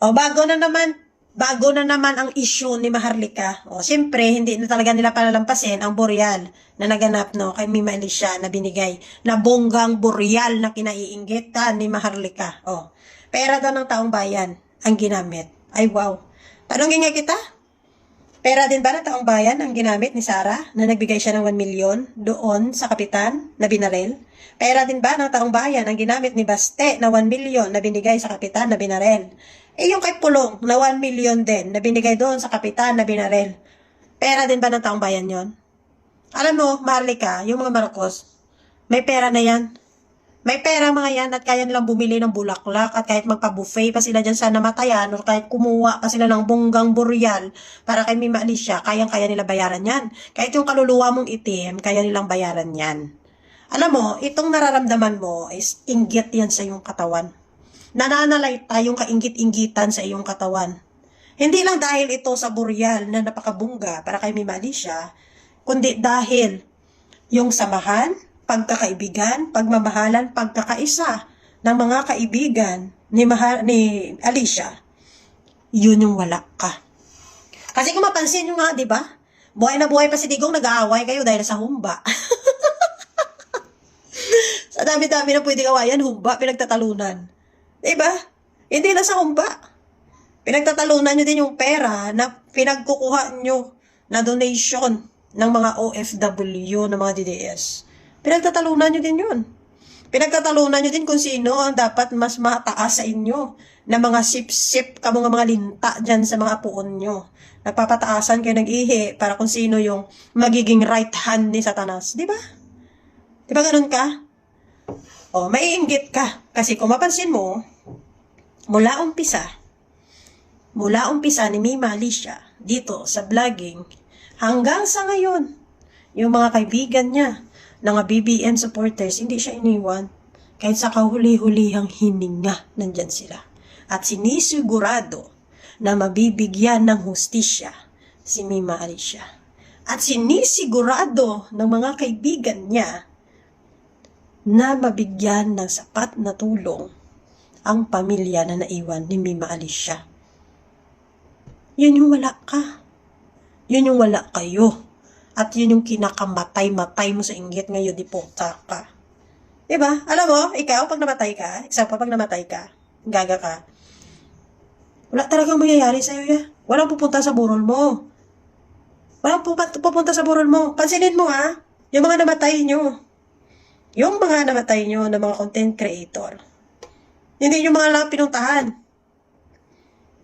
O, bago na naman ang issue ni Maharlika. O, siyempre, hindi na talaga nila palalampasin ang boreal na naganap, no, kay Mima Alicia na binigay. Na bonggang boreal na kinaiinggitan ni Maharlika. O, pera daw ng taong bayan ang ginamit. Ay, wow. Tanongin nga kita, pera din ba ng taong bayan ang ginamit ni Sarah na nagbigay siya ng 1 million doon sa kapitan na binarel? Pera din ba ng taong bayan ang ginamit ni Baste na 1 million na binigay sa kapitan na binarel? Eh yung kay Pulong na 1 million din na binigay doon sa kapitan na binarel. Pera din ba ng taong bayan yon? Alam mo, Maharlika, yung mga Marcos, may pera na yan. May pera mga yan at kaya nilang bumili ng bulaklak at kahit magpa-buffet pa sila dyan sa namatayan o kahit kumuha pa sila ng bonggang boreal para kay Mima Alicia, kayang-kaya nila bayaran yan. Kahit yung kaluluwa mong itim, kaya nilang bayaran yan. Alam mo, itong nararamdaman mo is inggit yan sa iyong katawan. Nananalay tayong kainggit-inggitan sa iyong katawan. Hindi lang dahil ito sa boreal na napakabungga para kay Mima Alicia, kundi dahil yung samahan, pagkakaibigan, pagmamahalan, pagkakaisa ng mga kaibigan ni Alicia, yun yung wala ka. Kasi kung mapansin nyo nga, di ba? Buhay na buhay pa si Digong, nag-aaway kayo dahil sa humba. Sa dami-dami na pwedeng awayan, humba, pinagtatalunan. Di ba? Hindi na sa humba. Pinagtatalunan nyo din yung pera na pinagkukuha nyo na donation ng mga OFW, ng mga DDS. Pinagtatalunan nyo din yun. Pinagtatalunan nyo din kung sino ang dapat mas mataas sa inyo na mga sip-sip ka mga linta dyan sa mga puon nyo. Nagpapataasan kayo nag-ihi para kung sino yung magiging right hand ni Satanas. Di ba? Di ba ganun ka? O, maiinggit ka. Kasi kung mapansin mo, mula umpisa ni Mima Alicia dito sa vlogging hanggang sa ngayon, yung mga kaibigan niya, mga BBM supporters, hindi siya iniwan. Kahit sa kahuli-hulihang hininga, nandyan sila. At sinisigurado na mabibigyan ng hustisya si Mima Alicia. At sinisigurado ng mga kaibigan niya na mabigyan ng sapat na tulong ang pamilya na naiwan ni Mima Alicia. Yun yung wala ka. Yun yung wala kayo. At yun yung kinakamatay-matay mo sa inggit ngayon, di puta ka. Diba? Alam mo, ikaw, pag namatay ka, example, pag namatay ka, gaga ka, wala talagang mangyayari sa'yo yan. Walang pupunta sa burol mo. Walang pupunta sa burol mo. Pansinin mo ha, yung mga namatay nyo. Yung mga namatay nyo na mga content creator. Hindi yung mga lang pinuntahan.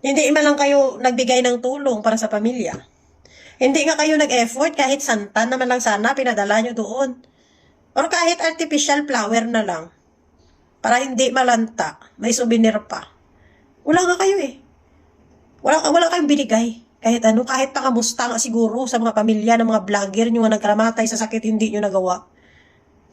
Hindi man lang kayo nagbigay ng tulong para sa pamilya. Hindi nga kayo nag-effort kahit santan naman lang sana pinadala nyo doon. Or kahit artificial flower na lang. Para hindi malanta. May souvenir pa. Wala nga kayo eh. Wala kayong binigay. Kahit ano, kahit pangamusta nga siguro sa mga pamilya ng mga vlogger nyo nga nagkaramatay sa sakit hindi nyo nagawa.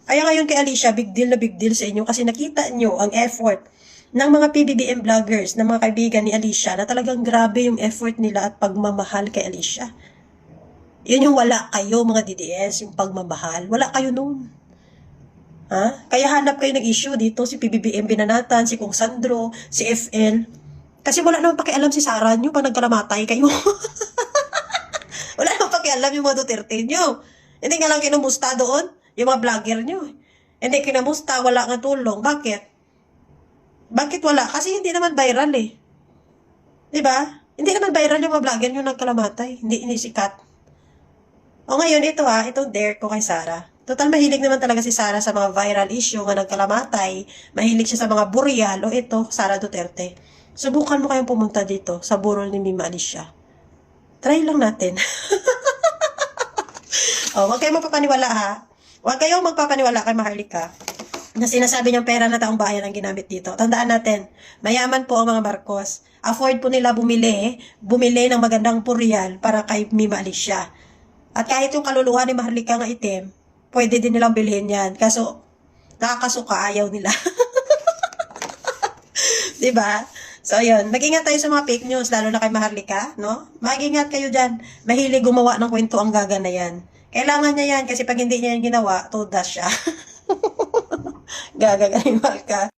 Kaya ngayon kay Alicia, big deal sa inyo kasi nakita nyo ang effort ng mga PBBM vloggers, ng mga kaibigan ni Alicia na talagang grabe yung effort nila at pagmamahal kay Alicia. Yun yung wala kayo mga DDS, yung pagmamahal. Wala kayo noon. Ha? Kaya hanap kayo ng issue dito, si PBBM Binanatan, si Kung Sandro, si FL. Kasi wala naman pakialam si Sarah nyo pag nagkalamatay kayo. Wala naman pakialam yung mga Duterte nyo. Hindi nga lang kinumusta doon, yung mga vlogger nyo. Hindi kinamusta, wala nga tulong. Bakit? Bakit wala? Kasi hindi naman viral eh. Diba? Hindi naman viral yung mga vlogger nyo nagkalamatay. Hindi sikat. O ngayon, itong dare ko kay Sarah. Total, mahilig naman talaga si Sarah sa mga viral issue nga nagkalamatay. Mahilig siya sa mga boreal. O ito, Sara Duterte. Subukan mo kayong pumunta dito sa burol ni Mima Alicia. Try lang natin. O, huwag kayong magpapaniwala ha. Huwag kayong magpapaniwala kay Maharlika na sinasabi niyang pera na taong bayan ang ginamit dito. Tandaan natin, mayaman po ang mga Marcos. Afford po nila bumili ng magandang boreal para kay Mima Alicia. At kahit yung kaluluwa ni Maharlika nga itim, pwede din nilang bilhin yan. Kaso, nakakasuka, ayaw nila. Diba? So, yun. Mag-ingat tayo sa mga fake news, lalo na kay Maharlika, no? Mag-ingat kayo dyan. Mahilig gumawa ng kwento ang gaga na yan. Kailangan niya yan, kasi pag hindi niya yan ginawa, todas siya. Gaga ka.